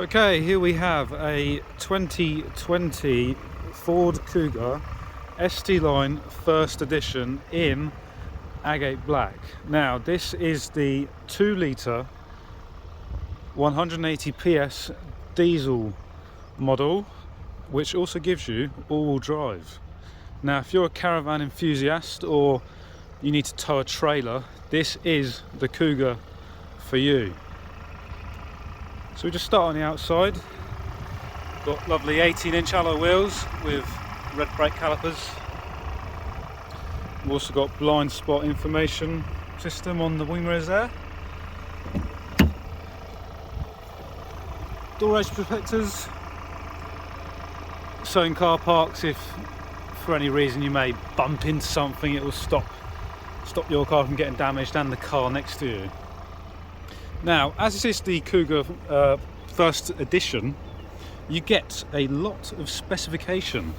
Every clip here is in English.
Okay, here we have a 2020 Ford Kuga ST line first edition in Agate Black. Now this is the 2 litre 180 PS diesel model, which also gives you all-wheel drive. Now if you're a caravan enthusiast or you need to tow a trailer, this is the Kuga for you. So we just start on the outside. Got lovely 18-inch alloy wheels with red brake calipers. We've also got blind spot information system on the wing mirrors there. Door edge protectors. So in car parks, if for any reason you may bump into something, it will stop your car from getting damaged and the car next to you. Now, as this is the Kuga first edition, you get a lot of specification.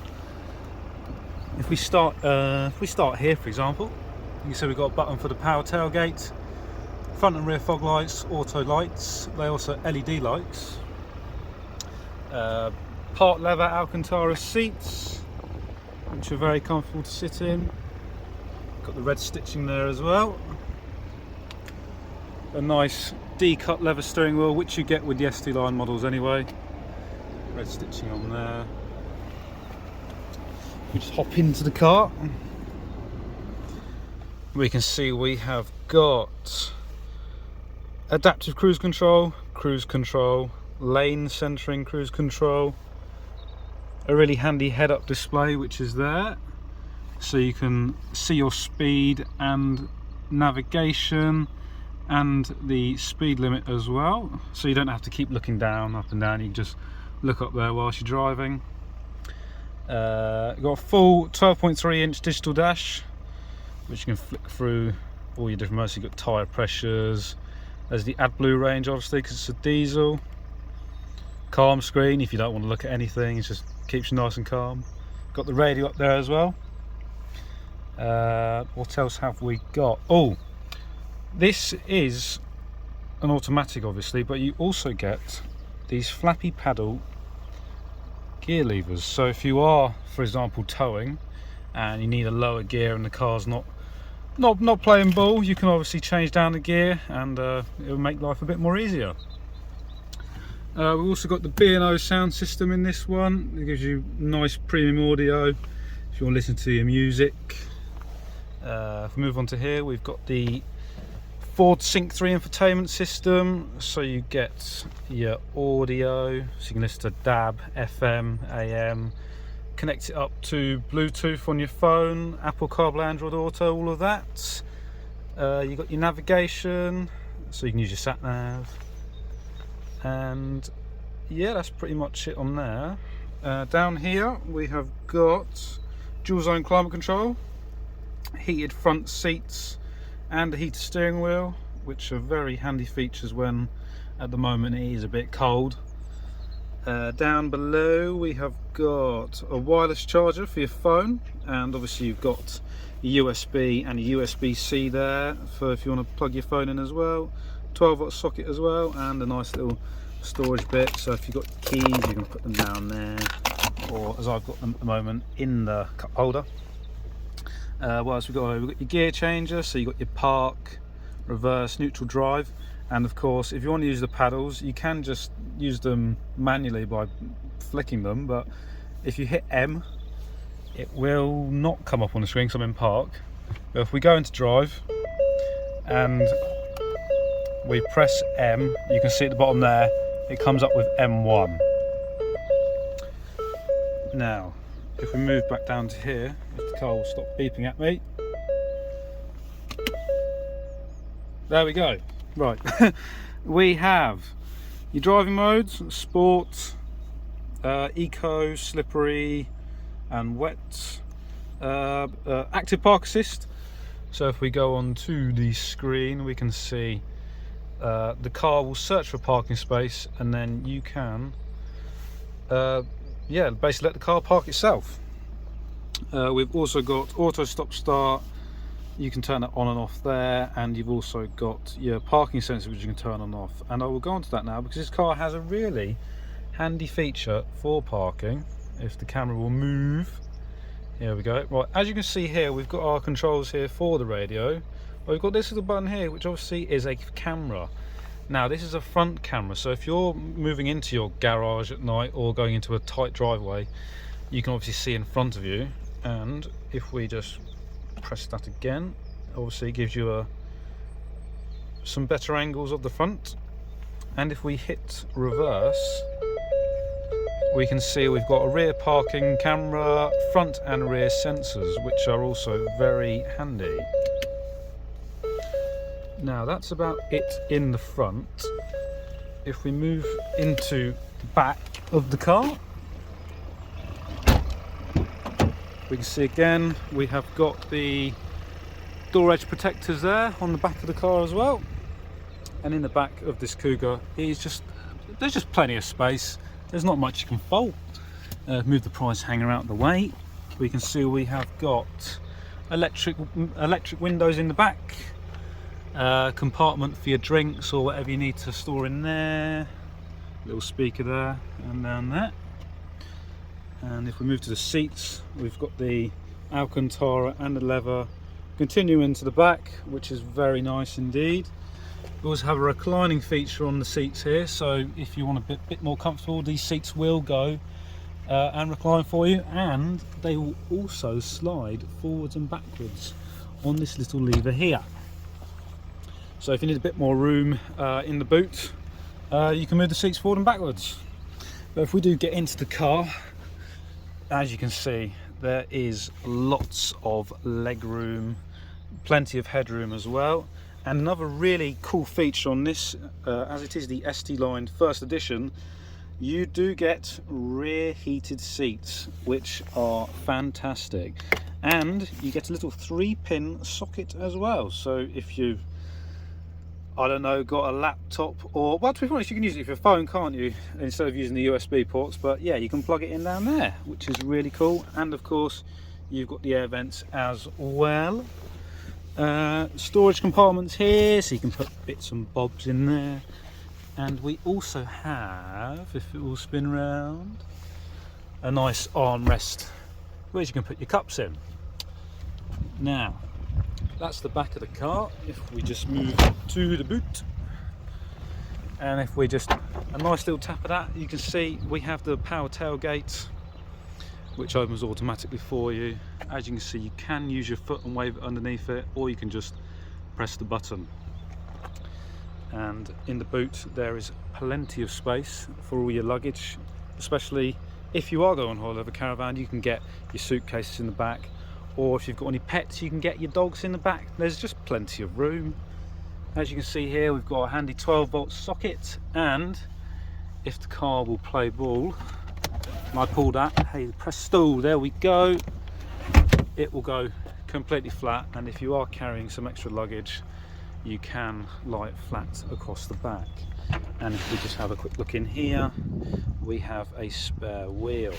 If we start here, for example, you can see we've got a button for the power tailgate, front and rear fog lights, auto lights. They also LED lights. Part leather Alcantara seats, which are very comfortable to sit in. Got the red stitching there as well. A nice D-cut leather steering wheel, which you get with the ST line models anyway. Red stitching on there. We just hop into the car. We can see we have got adaptive cruise control, lane centering cruise control, a really handy head-up display which is there, so you can see your speed and navigation and the speed limit as well, so you don't have to keep looking down, up and down. You can just look up there whilst you're driving. You've got a full 12.3-inch digital dash, which you can flick through all your different modes. You've got tyre pressures. There's the AdBlue range, obviously, because it's a diesel. Calm screen, if you don't want to look at anything, it just keeps you nice and calm. Got the radio up there as well. What else have we got? Oh, this is an automatic, obviously, but you also get these flappy paddle gear levers. So if you are, for example, towing and you need a lower gear and the car's not playing ball, you can obviously change down the gear and it will make life a bit more easier. We've also got the B&O sound system in this one. It gives you nice premium audio if you want to listen to your music. If we move on to here, we've got the Ford Sync 3 infotainment system, so you get your audio, so you can listen to DAB, FM, AM, connect it up to Bluetooth on your phone, Apple CarPlay, Android Auto, all of that. You got your navigation, so you can use your sat nav, and yeah, that's pretty much it on there. Down here we have got dual zone climate control, heated front seats, and a heated steering wheel, which are very handy features when at the moment it is a bit cold. Down below we have got a wireless charger for your phone, and obviously you've got a USB and a USB-C there for if you want to plug your phone in as well. 12-volt socket as well, and a nice little storage bit, so if you've got keys you can put them down there, or as I've got them at the moment, in the cup holder. What else we've got? We've got your gear changer, so you've got your park, reverse, neutral, drive, and of course if you want to use the paddles you can just use them manually by flicking them, but if you hit M it will not come up on the screen because I'm in park. But if we go into drive and we press M, you can see at the bottom there it comes up with M1. Now if we move back down to here, if the car will stop beeping at me. There we go. Right. We have your driving modes: sport, eco, slippery and wet, active park assist. So if we go on to the screen we can see the car will search for a parking space, and then you can yeah, basically let the car park itself. We've also got auto stop start, you can turn it on and off there, and you've also got your parking sensor which you can turn on and off, and I will go on to that now because this car has a really handy feature for parking. If the camera will move, here we go. Right, as you can see here, we've got our controls here for the radio. We've got this little button here, which obviously is a camera. Now this is a front camera, so if you're moving into your garage at night or going into a tight driveway, you can obviously see in front of you. And if we just press that again, obviously it gives you some better angles of the front. And if we hit reverse, we can see we've got a rear parking camera, front and rear sensors, which are also very handy. Now that's about it in the front. If we move into the back of the car, we can see again we have got the door edge protectors there on the back of the car as well. And in the back of this Kuga there's just plenty of space. There's not much you can fold. Move the prize hanger out of the way. We can see we have got electric windows in the back. Compartment for your drinks or whatever you need to store in there. Little speaker there and down there. And if we move to the seats, we've got the Alcantara and the leather continuing to the back, which is very nice indeed. We also have a reclining feature on the seats here, so if you want a bit more comfortable, these seats will go and recline for you, and they will also slide forwards and backwards on this little lever here. So if you need a bit more room in the boot, you can move the seats forward and backwards. But if we do get into the car, as you can see, there is lots of leg room, plenty of headroom as well. And another really cool feature on this, as it is the ST line first edition, you do get rear heated seats, which are fantastic. And you get a little 3-pin socket as well. So if you, I don't know, got a laptop, or, well, to be honest, you can use it with your phone, can't you, instead of using the USB ports. But yeah, you can plug it in down there, which is really cool. And of course, you've got the air vents as well. Storage compartments here, so you can put bits and bobs in there. And we also have, if it will spin round, a nice armrest which you can put your cups in. Now, that's the back of the car. If we just move to the boot, and if we just, a nice little tap of that, you can see we have the power tailgate, which opens automatically for you. As you can see, you can use your foot and wave it underneath it, or you can just press the button. And in the boot there is plenty of space for all your luggage, especially if you are going on holiday with a caravan. You can get your suitcases in the back, or if you've got any pets, you can get your dogs in the back. There's just plenty of room. As you can see here, we've got a handy 12-volt socket, and if the car will play ball, and I pull that, hey, presto, there we go, it will go completely flat. And if you are carrying some extra luggage, you can lie it flat across the back. And if we just have a quick look in here, we have a spare wheel.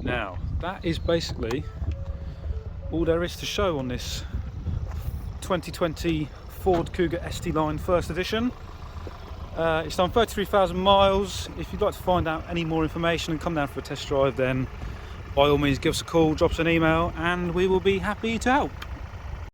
Now, that is basically all there is to show on this 2020 Ford Kuga ST line first edition. It's done 33,000 miles. If you'd like to find out any more information and come down for a test drive, then by all means give us a call, drop us an email, and we will be happy to help.